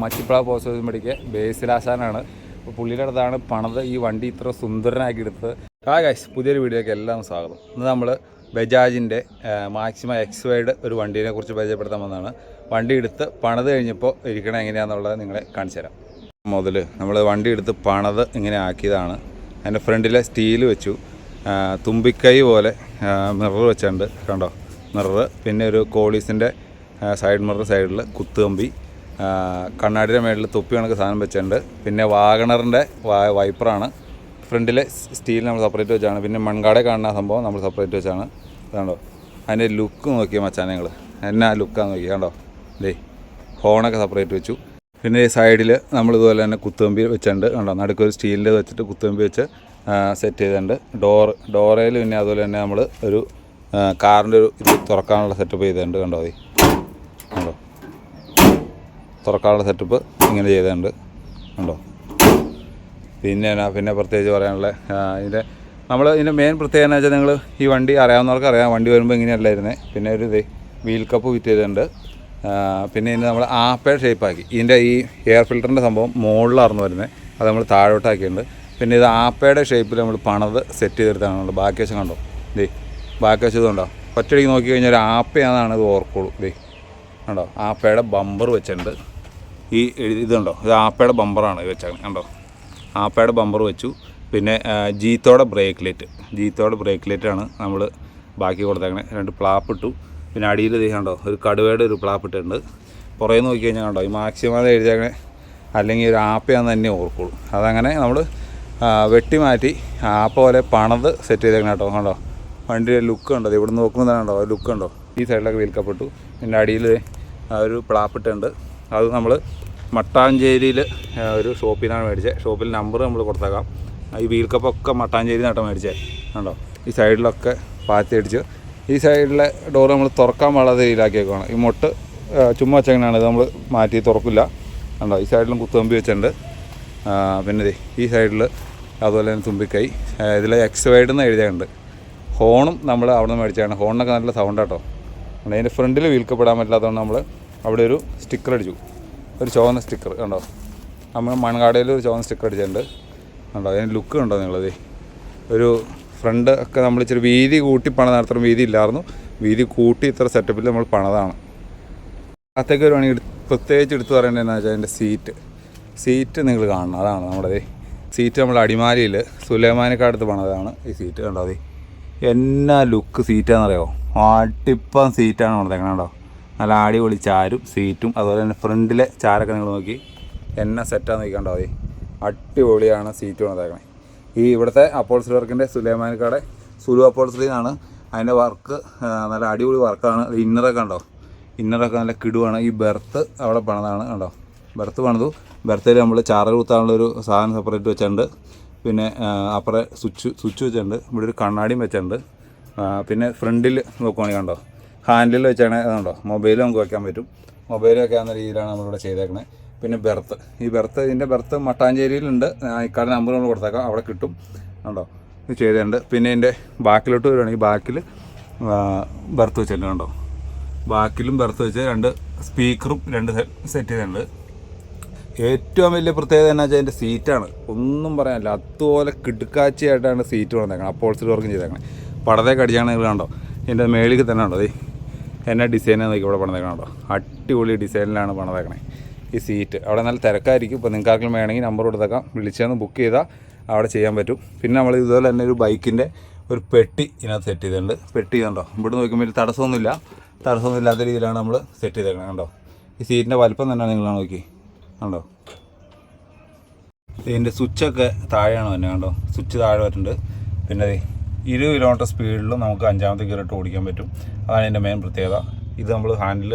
മച്ചിപ്പള post മെഡിക്ക് ബേസിലാശാനാണ്. അപ്പോൾ പുള്ളിയുടെ അടുത്താണ് പണിത് ഈ വണ്ടി ഇത്ര സുന്ദരനാക്കി എടുത്തത്. ഗൈസ്, പുതിയൊരു വീഡിയോയ്ക്ക് എല്ലാം സ്വാഗതം. ഇന്ന് നമ്മൾ ബജാജിൻ്റെ മാക്സിമ എക്സ് വൈഡ് ഒരു വണ്ടീനെ കുറിച്ച് പരിചയപ്പെടുത്താൻ വന്നതാണ്. വണ്ടി എടുത്ത് പണിത് കഴിഞ്ഞപ്പോൾ ഇരിക്കണം എങ്ങനെയാണെന്നുള്ളത് നിങ്ങളെ കാണിച്ചു തരാം. മുതൽ നമ്മൾ വണ്ടി എടുത്ത് പണിത് ഇങ്ങനെ ആക്കിയതാണ്. അതിൻ്റെ ഫ്രണ്ടിലെ സ്റ്റീൽ വെച്ചു, തുമ്പിക്കൈ പോലെ മിറർ വെച്ചിട്ടുണ്ട്, കണ്ടോ മിറർ. പിന്നെ ഒരു കോളീസിൻ്റെ സൈഡ് മിറർ, സൈഡിൽ കുത്തുകമ്പി, കണ്ണാടിയുടെ മേളിൽ തൊപ്പി കണക്ക് സാധനം വെച്ചിട്ടുണ്ട്. പിന്നെ വാഗണറിൻ്റെ വൈപ്പറാണ്. ഫ്രണ്ടിലെ സ്റ്റീൽ നമ്മൾ സെപ്പറേറ്റ് വെച്ചാണ്. പിന്നെ മൺകാടെ കാണുന്ന സംഭവം നമ്മൾ സെപ്പറേറ്റ് വെച്ചാണ്. കണ്ടോ അതിൻ്റെ ലുക്ക് നോക്കിയ മച്ചാൻ നിങ്ങൾ, എന്നാ ലുക്കാന്ന് നോക്കി കണ്ടോ. ദേ ഹോണൊക്കെ സെപ്പറേറ്റ് വെച്ചു. പിന്നെ ഈ സൈഡിൽ നമ്മളിതുപോലെ തന്നെ കുത്തുകമ്പി വെച്ചിട്ടുണ്ട്, കണ്ടോ. നടുക്കൊരു സ്റ്റീലിൻ്റെ വെച്ചിട്ട് കുത്തുകമ്പി വെച്ച് സെറ്റ് ചെയ്തിട്ടുണ്ട്. ഡോറയിൽ പിന്നെ അതുപോലെ തന്നെ നമ്മൾ ഒരു കാറിൻ്റെ ഒരു ഇത് തുറക്കാനുള്ള സെറ്റപ്പ് ചെയ്തിട്ടുണ്ട്, കണ്ടോ. മതി കണ്ടോ, തുറക്കാനുള്ള സെറ്റപ്പ് ഇങ്ങനെ ചെയ്തിട്ടുണ്ട്, കണ്ടോ. പിന്നെ പ്രത്യേകിച്ച് പറയാനുള്ള ഇതിൻ്റെ മെയിൻ പ്രത്യേകത എന്ന് വെച്ചാൽ നിങ്ങൾ ഈ വണ്ടി അറിയാവുന്നവർക്ക് അറിയാം. വണ്ടി വരുമ്പോൾ ഇങ്ങനെയല്ലായിരുന്നേ. പിന്നെ ഒരു വീൽ കപ്പ് ഫിറ്റ് ചെയ്തിട്ടുണ്ട്. പിന്നെ ഇതിന് നമ്മൾ ആപ്പയുടെ ഷേപ്പാക്കി. ഇതിൻ്റെ ഈ എയർ ഫിൽറ്ററിൻ്റെ സംഭവം മുകളിലായിരുന്നു വരുന്നത്, അത് നമ്മൾ താഴോട്ടാക്കിയിട്ടുണ്ട്. പിന്നെ ഇത് ആപ്പയുടെ ഷേപ്പിൽ നമ്മൾ പണിത് സെറ്റ് ചെയ്തെടുത്താണ്. ബാക്കി വശം കണ്ടോ, ബാക്കി വശം ഇതുണ്ടോ. ഒറ്റയടിക്ക് നോക്കി കഴിഞ്ഞാൽ ഒരു ആപ്പയാണെന്നാണ് ഇത് ഓർക്കുള്ളൂ. കണ്ടോ ആപ്പയുടെ ബമ്പർ വെച്ചിട്ടുണ്ട്. ഈ ഇതുണ്ടോ, ഇത് ആപ്പയുടെ ബമ്പറാണ് വെച്ചേക്കുന്നത്, കണ്ടോ. ആപ്പയുടെ ബമ്പർ വെച്ചു. പിന്നെ ജീത്തോടെ ബ്രേക്ക് ലൈറ്റാണ് നമ്മൾ ബാക്കി കൊടുത്തേക്കണേ. 2 പ്ലാപ്പ് ഇട്ടു. പിന്നെ അടിയിൽ കണ്ടോ ഒരു കടുവയുടെ ഒരു പ്ലാപ്പ് ഇട്ടിട്ടുണ്ട്. പുറകെ നോക്കി കഴിഞ്ഞാൽ കണ്ടോ ഈ മാക്സിമം എഴുതിയേക്കണേ, അല്ലെങ്കിൽ ഒരു ആപ്പയാണെന്ന് തന്നെ ഓർക്കുള്ളൂ. അതങ്ങനെ നമ്മൾ വെട്ടി മാറ്റി ആപ്പ പോലെ പണിത് സെറ്റ് ചെയ്തേക്കണം കേട്ടോ. കണ്ടോ വണ്ടിയുടെ ലുക്ക് ഉണ്ടോ, ഇവിടെ നോക്കുന്നതാണ് കണ്ടോ ലുക്ക് ഉണ്ടോ. ഈ സൈഡിലൊക്കെ വിൽക്കപ്പെട്ടു. പിന്നെ അടിയിൽ ഒരു പ്ലാപ്പിട്ടുണ്ട്. അത് നമ്മൾ മട്ടാഞ്ചേരിയിൽ ഒരു ഷോപ്പിനാണ് മേടിച്ചത്. ഷോപ്പിൽ നമ്പർ നമ്മൾ കൊടുത്തേക്കാം. ഈ വീൽ കപ്പൊക്കെ മട്ടാഞ്ചേരി നട്ടോ മേടിച്ചത്, കണ്ടോ. ഈ സൈഡിലൊക്കെ പാത്തി അടിച്ച് ഈ സൈഡിലെ ഡോർ നമ്മൾ തുറക്കാൻ പാടാത്ത രീതിയിലാക്കിയേക്കാണ്. ഈ മൊട്ട് ചുമ്മാ വെച്ചെങ്ങനെയാണ്, ഇത് നമ്മൾ മാറ്റി തുറക്കില്ല, കണ്ടോ. ഈ സൈഡിലും കുത്തുകമ്പി വെച്ചിട്ടുണ്ട്. പിന്നെ ഈ സൈഡിൽ അതുപോലെ തന്നെ തുമ്പിക്കൈ. ഇതിൽ എക്സ് വൈഡ് എന്ന് എഴുതിയുണ്ട്. ഹോണും നമ്മൾ അവിടെ നിന്ന് മേടിച്ചതാണ്. ഹോണിനൊക്കെ നല്ല സൗണ്ട് കേട്ടോ. അതിൻ്റെ ഫ്രണ്ടിൽ വീൽക്കപ്പെടാൻ പറ്റാത്തതുകൊണ്ട് നമ്മൾ അവിടെ ഒരു സ്റ്റിക്കർ അടിച്ചു, ഒരു ചുവന്ന സ്റ്റിക്കർ, കണ്ടോ. നമ്മൾ മൺകാടയിൽ ഒരു ചുവന്ന സ്റ്റിക്കർ അടിച്ചിട്ടുണ്ട്, കണ്ടോ. അതിന് ലുക്ക് കണ്ടോ നിങ്ങളത്. ഒരു ഫ്രണ്ട് ഒക്കെ നമ്മൾ ഇച്ചിരി വീതി കൂട്ടി പണിതാണ്. അത്ര വീതി ഇല്ലായിരുന്നു, വീതി കൂട്ടി ഇത്ര സെറ്റപ്പിൽ നമ്മൾ പണിതാണ്. അകത്തേക്ക് വരുവാണെങ്കിൽ പ്രത്യേകിച്ച് എടുത്ത് പറയേണ്ടത് എന്താ വെച്ചാൽ അതിൻ്റെ സീറ്റ് നിങ്ങൾ കാണണം. അതാണ് നമ്മുടെ സീറ്റ്. നമ്മൾ അടിമാലിയിൽ സുലൈമാനിക്കടുത്ത് പണിതാണ് ഈ സീറ്റ്, കണ്ടോ. എന്നാ ലുക്ക് സീറ്റാണെന്നറിയാമോ. അടിപ്പം സീറ്റാണ് പണിതേക്കണം, കണ്ടോ. നല്ല അടിപൊളി ചാരും സീറ്റും അതുപോലെ തന്നെ ഫ്രണ്ടിലെ ചാരൊക്കെ നിങ്ങൾ നോക്കി എന്നാ സെറ്റാന്ന് നോക്കിക്കണ്ടോ. അടിപൊളിയാണ് സീറ്റ് പണിതേക്കണേ. ഈ ഇവിടുത്തെ അപ്പോൾസറി വർക്കിൻ്റെ സുലൈമാനിക്കാടെ സുലു അപ്പോൾസറി എന്നാണ് അതിൻ്റെ വർക്ക്. നല്ല അടിപൊളി വർക്കാണ്. ഇന്നറൊക്കെ കണ്ടോ, ഇന്നറൊക്കെ നല്ല കിടുവാണ്. ഈ ബെർത്ത് അവിടെ പണിതാണ്, കണ്ടോ. ബെർത്ത് പണിതു. ബെർത്തിൽ നമ്മൾ ചാറൽ കുത്താനുള്ളൊരു സാധനം സെപ്പറേറ്റ് വെച്ചിട്ടുണ്ട്. പിന്നെ അപ്പുറം സ്വിച്ച് വെച്ചിട്ടുണ്ട്. ഇവിടെ ഒരു കണ്ണാടിയും വെച്ചിട്ടുണ്ട്. പിന്നെ ഫ്രണ്ടിൽ നോക്കുവാണെങ്കിൽ കണ്ടോ ഹാൻഡിൽ വെച്ചാണ്, അതുണ്ടോ. മൊബൈൽ നമുക്ക് വയ്ക്കാൻ പറ്റും. മൊബൈൽ വയ്ക്കാവുന്ന രീതിയിലാണ് നമ്മളിവിടെ ചെയ്തേക്കണത്. പിന്നെ ഇതിൻ്റെ ബെർത്ത് മട്ടാഞ്ചേരിയിലുണ്ട്. ഇക്കാട് നമ്പർ നമ്മൾ കൊടുത്തേക്കാം, അവിടെ കിട്ടും, കണ്ടോ. ഇത് ചെയ്തിട്ടുണ്ട്. പിന്നെ ഇതിൻ്റെ ബാക്കിലോട്ട് വരുവാണെങ്കിൽ ബാക്കിൽ ബെർത്ത് വെച്ചിട്ടുണ്ട്, കണ്ടോ. ബാക്കിലും ബെർത്ത് വെച്ച് 2 സ്പീക്കറും 2 സെറ്റ് ചെയ്തിട്ടുണ്ട്. ഏറ്റവും വലിയ പ്രത്യേകത എന്ന് വെച്ചാൽ അതിൻ്റെ സീറ്റാണ്. ഒന്നും പറയാനില്ല, അതുപോലെ കിടുക്കാച്ചയായിട്ടാണ് സീറ്റ് വന്നേക്കണം. അപ്പോൾസറി വർക്കും ചെയ്തേക്കണം. പടത്തേക്ക് അടിച്ചാണെങ്കിൽ കണ്ടോ ഇതിൻ്റെ മേളിൽ തന്നെ ഉണ്ടോ എന്നാ ഡിസൈനാണ് നോക്കി ഇവിടെ പണിതേക്കണം, കണ്ടോ. അടിപൊളി ഡിസൈനിലാണ് പണിതേക്കണേ. ഈ സീറ്റ് അവിടെ നല്ല തിരക്കായിരിക്കും. ഇപ്പോൾ നിങ്ങൾക്ക് ആർക്കെങ്കിലും വേണമെങ്കിൽ നമ്പർ കൊടുത്തേക്കാം, വിളിച്ചെന്ന് ബുക്ക് ചെയ്താൽ അവിടെ ചെയ്യാൻ പറ്റും. പിന്നെ നമ്മൾ ഇതുപോലെ തന്നെ ഒരു ബൈക്കിൻ്റെ ഒരു പെട്ടി ഇതിനകത്ത് സെറ്റ് ചെയ്തിട്ടുണ്ട്. പെട്ടി കണ്ടോ, ഇവിടെ നോക്കുമ്പോൾ തടസ്സമൊന്നും ഇല്ലാത്ത രീതിയിലാണ് നമ്മൾ സെറ്റ് ചെയ്തേക്കണം, കണ്ടോ. ഈ സീറ്റിൻ്റെ വലുപ്പം തന്നെയാണ് നിങ്ങൾ നോക്കി, കണ്ടോ. ഇതിൻ്റെ സ്വിച്ചൊക്കെ താഴെയാണ് തന്നെ, കണ്ടോ. സ്വിച്ച് താഴെ വരുന്നുണ്ട്. പിന്നെ 20 കിലോമീറ്റർ സ്പീഡിലും നമുക്ക് 5ാമത്തെ ഗിയറിട്ട് ഓടിക്കാൻ പറ്റും. അതാണ് ഇതിൻ്റെ മെയിൻ പ്രത്യേകത. ഇത് നമ്മൾ ഹാൻഡിൽ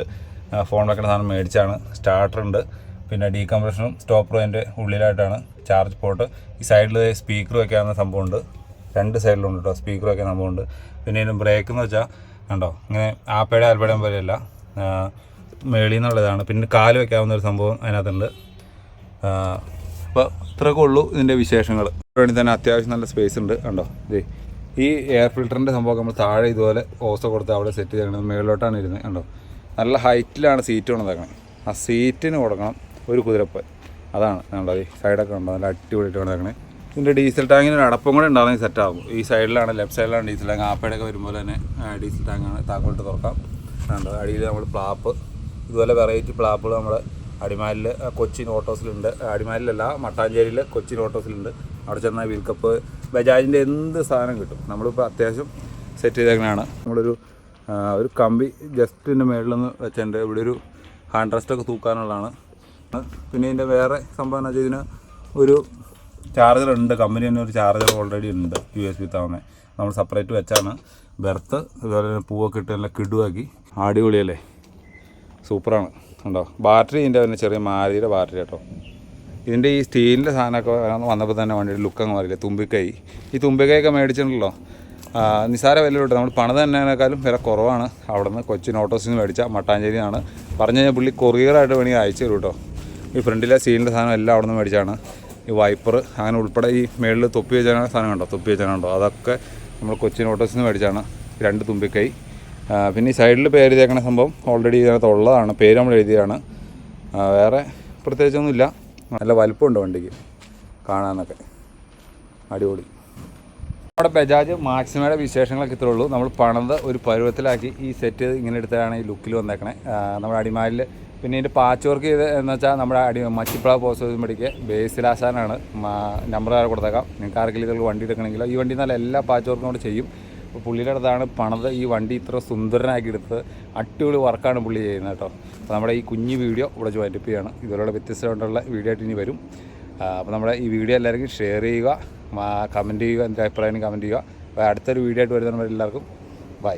ഫോൺ വെക്കുന്ന സാധനം മേടിച്ചാണ്. സ്റ്റാർട്ടറുണ്ട്. പിന്നെ ഡീകംപ്രഷനും സ്റ്റോപ്പറും അതിൻ്റെ ഉള്ളിലായിട്ടാണ്. Charge port. ഈ സൈഡിൽ സ്പീക്കർ വയ്ക്കാവുന്ന സംഭവമുണ്ട്. 2 സൈഡിലുണ്ട് കേട്ടോ സ്പീക്കർ വയ്ക്കാൻ സംഭവമുണ്ട്. പിന്നെ ഇതിന് ബ്രേക്ക് എന്ന് വെച്ചാൽ കണ്ടോ ഇങ്ങനെ ആപ്പയുടെ ആൽപ്പടയും പോലെയല്ല, മേളിൽ നിന്നുള്ളതാണ്. പിന്നെ കാല് വയ്ക്കാവുന്ന ഒരു സംഭവം അതിനകത്തുണ്ട്. അപ്പോൾ ഇത്രയൊക്കെ ഉള്ളൂ ഇതിൻ്റെ വിശേഷങ്ങൾ. വേണ്ടി തന്നെ അത്യാവശ്യം നല്ല സ്പേസ് ഉണ്ട്, കണ്ടോ. ഈ എയർ ഫിൽറ്ററിൻ്റെ സംഭവം നമ്മൾ താഴെ ഇതുപോലെ ഓസ കൊടുത്ത് അവിടെ സെറ്റ് ചെയ്യണം. മേളിലോട്ടാണ് ഇരുന്നത്, കണ്ടോ. നല്ല ഹൈറ്റിലാണ് സീറ്റ് കൊണ്ടേക്കണം. ആ സീറ്റിന് കൊടുക്കണം ഒരു കുതിരപ്പൻ. അതാണ് നമ്മുടെ ഈ സൈഡൊക്കെ ഉണ്ടോ നല്ല അടിപൊളിയായിട്ട് കൊണ്ടേക്കണേ. ഇതിൻ്റെ ഡീസൽ ടാങ്കിന് ഒരു അടപ്പം കൂടെ ഉണ്ടാകുന്നെങ്കിൽ സെറ്റാകും. ഈ സൈഡിലാണ്, ലെഫ്റ്റ് സൈഡിലാണ് ഡീസൽ ടാങ്ക്. ആപ്പയുടെയൊക്കെ വരുമ്പോൾ തന്നെ ഡീസൽ ടാങ്കാണ്. താക്കോലിട്ട് തുറക്കാം. ഉണ്ട് അടിയിൽ നമ്മൾ പ്ലാപ്പ്, ഇതുപോലെ വെറൈറ്റി പ്ലാപ്പുകൾ നമ്മൾ അടിമാലിൽ കൊച്ചിൻ ഓട്ടോസിലുണ്ട്. അടിമാലിലല്ല, മട്ടാഞ്ചേരിയിൽ കൊച്ചിൻ ഓട്ടോസിലുണ്ട്. അവിടെ ചെന്നാൽ വീൽ കപ്പ് ബജാജിൻ്റെ എന്ത് സാധനം കിട്ടും. നമ്മളിപ്പോൾ അത്യാവശ്യം സെറ്റ് ചെയ്തേക്കണതാണ്. നമ്മളൊരു ഒരു കമ്പി ജസ്റ്റ് ഇതിൻ്റെ മുകളിൽ നിന്ന് വെച്ചിട്ടുണ്ട്. ഇവിടെ ഒരു ഹാൻഡ് റെസ്റ്റൊക്കെ തൂക്കാനുള്ളതാണ്. പിന്നെ ഇതിൻ്റെ വേറെ സംഭവം എന്ന് വെച്ചാൽ ഇതിന് ഒരു ചാർജറുണ്ട്. കമ്പനി തന്നെ ഒരു ചാർജർ ഓൾറെഡി ഉണ്ട്, USB താവുന്നത്. നമ്മൾ സെപ്പറേറ്റ് വെച്ചാണ് ബെർത്ത്. അതുപോലെ തന്നെ പൂവൊക്കെ ഇട്ട് നല്ല കിടുവാക്കി. അടിപൊളിയല്ലേ, സൂപ്പറാണ്. ഉണ്ടോ ബാറ്ററി? ഇതിൻ്റെ തന്നെ ചെറിയ മാരിയുടെ ബാറ്ററി കേട്ടോ. ഇതിൻ്റെ ഈ സ്റ്റീലിൻ്റെ സാധനമൊക്കെ വന്നപ്പോൾ തന്നെ വണ്ടിയുടെ ലുക്കങ്ങ് മാറിയില്ല. തുമ്പിക്കൈ, ഈ തുമ്പിക്കൈയൊക്കെ മേടിച്ചിട്ടുണ്ടല്ലോ, നിസാര വില കിട്ടും. നമ്മൾ പണം തന്നതിനേക്കാളും വില കുറവാണ്. അവിടെ നിന്ന് കൊച്ചിൻ ഓട്ടോസിൽ നിന്ന് മേടിച്ച മട്ടാഞ്ചേരിയാണ്. പറഞ്ഞു കഴിഞ്ഞാൽ പുള്ളി കൊറിയറായിട്ട് വേണമെങ്കിൽ അയച്ചു തരും കേട്ടോ. ഈ ഫ്രണ്ടിലെ സ്റ്റീലിൻ്റെ സാധനം എല്ലാം അവിടെ നിന്ന് മേടിച്ചാണ്. ഈ വൈപ്പർ അങ്ങനെ ഉൾപ്പെടെ ഈ മേളിൽ തൊപ്പി വെച്ചാണ് സാധനം കണ്ടോ, തൊപ്പി വെച്ചാണുണ്ടോ, അതൊക്കെ നമ്മൾ കൊച്ചിൻ ഓട്ടോസിൽ നിന്ന് മേടിച്ചാണ്. 2 തുമ്പിക്കൈ. പിന്നെ ഈ സൈഡിൽ പേര് എഴുതിയേക്കുന്ന സംഭവം ഓൾറെഡി ഇതിനകത്ത് ഉള്ളതാണ്, പേര് നമ്മൾ എഴുതിയതാണ്. വേറെ പ്രത്യേകിച്ചൊന്നുമില്ല. നല്ല വലുപ്പമുണ്ട് വണ്ടിക്ക് കാണാനൊക്കെ, അടിപൊളി. നമ്മുടെ ബജാജ് മാക്സിമയുടെ വിശേഷങ്ങളൊക്കെ ഇത്രേ ഉള്ളൂ. നമ്മൾ പണിത് ഒരു പരുവത്തിലാക്കി ഈ സെറ്റ് ഇങ്ങനെ എടുത്തതാണ് ഈ ലുക്കിൽ വന്നേക്കണേ. നമ്മുടെ അടിമാലിൽ പിന്നെ ഇതിൻ്റെ പാച്ച് വർക്ക് ചെയ്ത് എന്ന് വെച്ചാൽ നമ്മുടെ മച്ചിപ്പള പോസ്റ്റ് മെഡിക്ക് ബേസിലാശാനാണ്. നമ്പർ കൊടുത്തേക്കാം. നിങ്ങൾക്ക് ആർക്കെങ്കിലും ഇതൊക്കെ വണ്ടി എടുക്കണമെങ്കിലോ ഈ വണ്ടി നല്ല എല്ലാ പാച്ച് വർക്കും കൂടെ ചെയ്യും. അപ്പോൾ പുള്ളിയുടെ അടുത്താണ് പണിത് ഈ വണ്ടി ഇത്ര സുന്ദരനാക്കി എടുത്ത് അടിപൊളി വർക്കാണ് പുള്ളി ചെയ്യുന്നത് കേട്ടോ. അപ്പോൾ നമ്മുടെ ഈ കുഞ്ഞു വീഡിയോ ഇവിടെ വൈൻഡപ്പ് ചെയ്യുകയാണ്. ഇതുപോലുള്ള വ്യത്യസ്തമായിട്ടുള്ള വീഡിയോ ആയിട്ട് ഇനി വരും. അപ്പോൾ നമ്മുടെ ഈ വീഡിയോ എല്ലാവർക്കും ഷെയർ ചെയ്യുക, കമൻറ്റ് ചെയ്യുക, എൻ്റെ അഭിപ്രായം കമൻറ്റ് ചെയ്യുക. അപ്പോൾ അടുത്തൊരു വീഡിയോ ആയിട്ട് വരുന്നവരെല്ലാവർക്കും ബൈ.